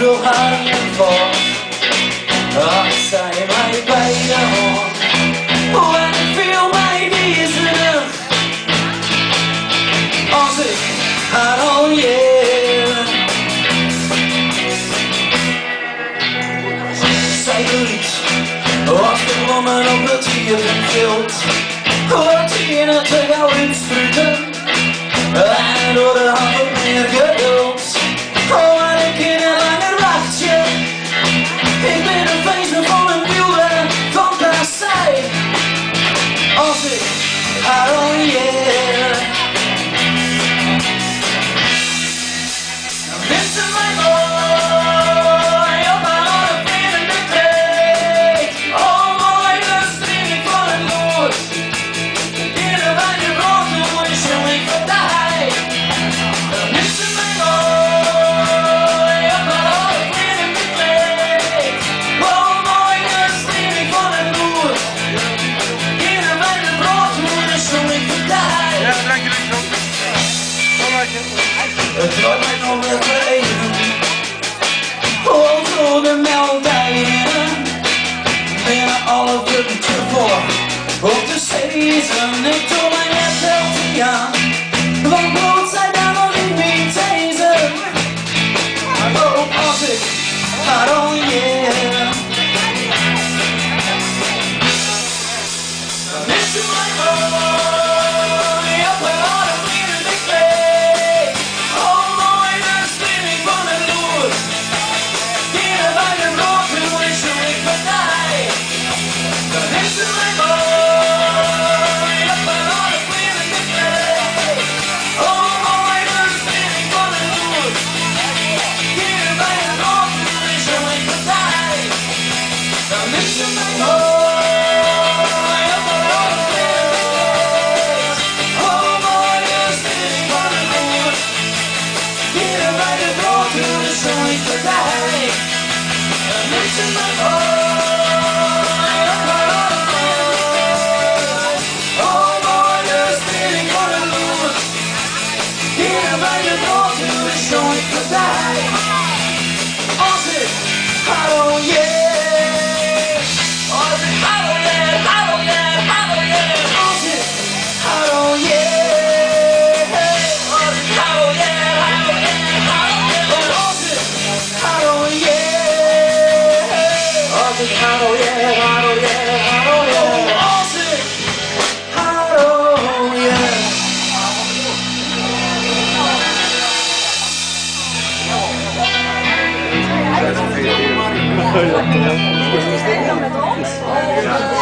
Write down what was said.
Nog hangen voor, als zij mij bij de hoort. En ik viel mij deze nacht, als ik haar al leer. Zij liet, was gewonnen op het vierdenveld. Wat hier het te gauw inspruten, en door de hand op meer geduld. Oh, en ik in een langer wachtje. Ik ben een feestje van een wilde fantasie. Als ik haar al leer. Dan neemt ze mij mooi op haar oude vrienden kleed. Oh, mooi, dan spring ik van het noord. In een wijde rood, dan word je zo ik verdij. Dan neemt ze mij mooi. Het wordt mij nog wel even, over de meldingen, binnen alle drukken voor, op de season, ik doe mijn net wel te gaan, want brood zij daar nog niet mee deze, oh, als ik haar al leer. Dan is ze mij mooi, op mijn oude vrienden bekleed. Ja.